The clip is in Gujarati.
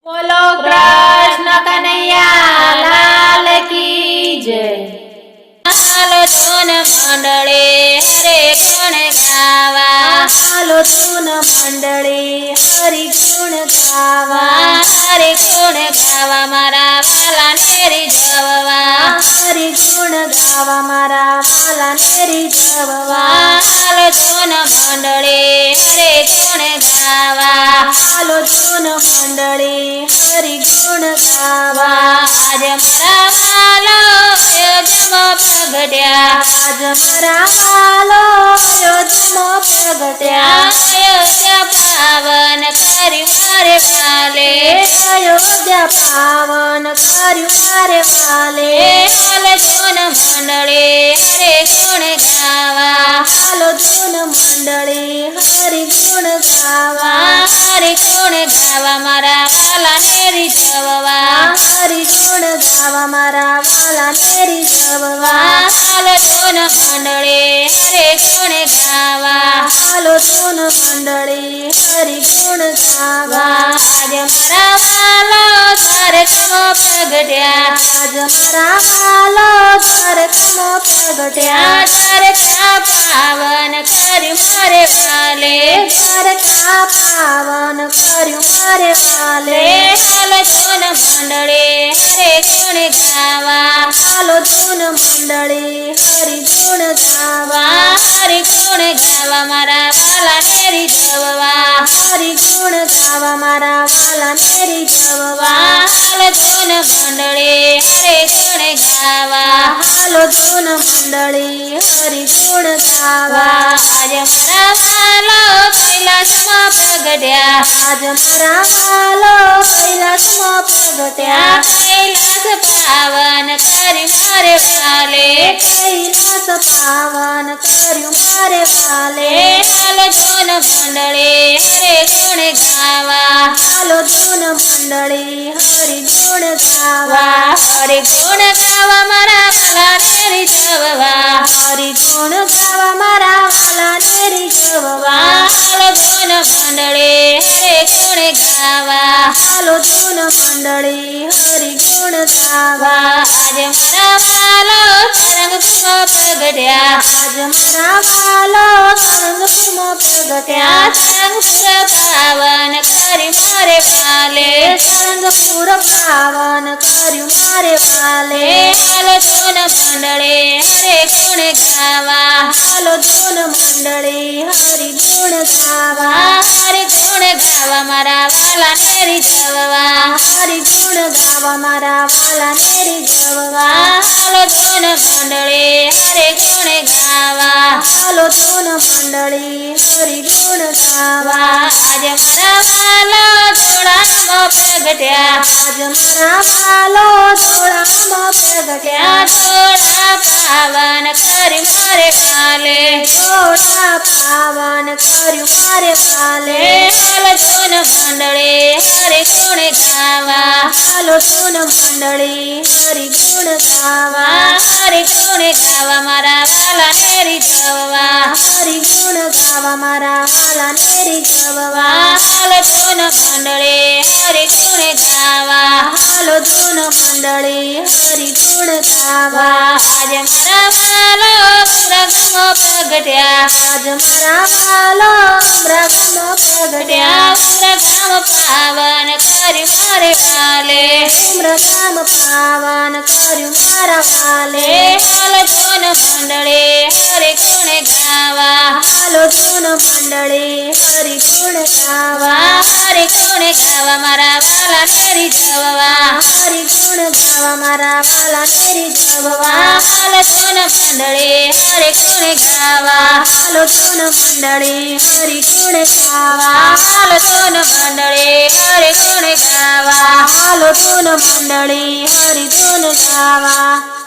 બોલો કૃષ્ણ કનૈયા લાલ કી જય। હાલો ધૂન મંડળે હરે ગુણ ગાવા, હાલો ધૂન મંડળે હરિ ગુણ ગાવા, હરે ગુણ ગાવા મારા વાલા ને રીઝવવા, હરિ ગુણ ગાવા મારા વાલા ને રીઝવવા। હાલો ધૂન મંડળે હરે ગુણ ગાવા, હાલો ધૂન મંડળે હરિ ગુણ ગાવા। આજ મારા વાલો યોજમો પ્રગટ્યા, આજ મારા વાલો યોજમો પ્રગટ્યા, અયોધ્યા પાવન કર્યું મારે વાલે, અયોધ્યા પાવન કર્યું મારે વાલે। હાલો ધૂન મંડળે હરે ગુણ ગાવા, હાલો ધૂન મંડળે હરિ ગુણ ગાવા, હરે ગુણ ગાવા મારા વાલા ને રીઝવવા, હરિ ગુણ ગાવા મારા વાલા ને રીઝવવા। હાલો ધૂન મંડળે હરે ગુણ ગાવા, હાલો ધૂન મંડળે હરિ ગુણ ગાવા। આજ મારા વાલો દ્વારકામો પ્રગટ્યા, આજ મારા વાલો દ્વારકામો પ્રગટ્યા, દ્વારકા પાવન કર્યું મારે વાલે, દ્વારકા પાવન કર્યું મારે વાલે। હાલો ધૂન મંડળે હરે ગુણ ગાવા, હાલો ધૂન મંડળે હરિ ગુણ ગાવા, હરે ગુણ ગાવા મારા વાલા ને રીઝવવા, હરિ ગુણ ગાવા મારા વાલા ને રીઝવવા। હાલો ધૂન મંડળે હરે ગુણ ગાવા, હાલો ધૂન મંડળે હરિ ગુણ ગાવા, આજ મારા વાલો કૈલાસમાં પ્રગટ્યા, આજ મારા વાલો કૈલાસમાં પ્રગટ્યા, કૈલાસ પાવન કર્યું મારે વાલે, કૈલાસ પાવન કર્યું મારે વાલે। હાલો ધૂન મંડળે હરે ગુણ ગાવા, હાલો ધૂન મંડળે હરિ ગુણ ગાવા, હરે ગુણ ગાવા મારા વાલા ને રીઝવવા, હરિ ગુણ ગાવા મારા વાલા ને રીઝવવા। હાલો ધૂન મંડળે હરે ગુણ ગાવા, હાલો ધૂન મંડળે હરિ ગુણ ગાવા, આજ મારા વાલો તરંગપુરમાં પ્રગટ્યા, આજ મારા વાલો તરંગપુરમાં પ્રગટ્યા, તરંગપુર પાવન કર્યું મારે વાલે, તરંગપુર પાવન કર્યું મારે વાલે। હાલો ધૂન મંડળે હરે ગુણ ગાવા, હાલો ધૂન મંડળે હરિ ગુણ ગાવા, હરે ગુણ ગાવા મારા વાલા ને રીઝવવા, હરિ ગુણ ગાવા મારા વાલા ને રીઝવવા। હાલો ધૂન મંડળે હરે ગુણ ગાવા, હાલો ધૂન મંડળે હરિ ગુણ ગાવા, આજ મારા વાલો ધોળામાં પ્રગટ્યા, આજ મારા વાલો ધોળામાં પ્રગટ્યા, ધોળા પાવન કર્યું મારે વાલે, ધોળા પાવન કર્યું મારે વાલે। હાલો ધૂન મંડળે હરે ગુણ ગાવા, હાલો ધૂન મંડળે હરિ ગુણ ગાવા, હરે ગુણ ગાવા મારા વાલા ને રીઝવવા, હરિ ગુણ ગાવા મારા વાલા ને રીઝવવા। હાલો ધૂન મંડળે હરે ગુણ ગાવા, હાલો ધૂન મંડળે હરિ ગુણ ગાવા, આજ મારા વાલો ઉમરાગામો પ્રગટ્યા, આજ મારા વાલો ઉમરાગામો પ્રગટ્યા, ઉમરાગામ પાવન કર્યું મારે વાલે, ઉમરાગામ પાવન કર્યું મારા વાલે। હાલો ધૂન મંડળે હરે ગુણ ગાવા, હાલો ધૂન મંડળે હરિ ગુણ ગાવા, હરે ગુણ ગાવા મારા વાલા ને રીઝવવા, હરિ ગુણ ગાવા મારા વાલા ને રીઝવવા। હાલો ધૂન મંડળે હરે ગુણ ગાવા, હાલો ધૂન મંડળે હરિ ગુણ ગાવા, હાલો ધૂન મંડળે હરે ગુણ ગાવા, હાલો ધૂન મંડળે હરિ ગુણ ગાવા।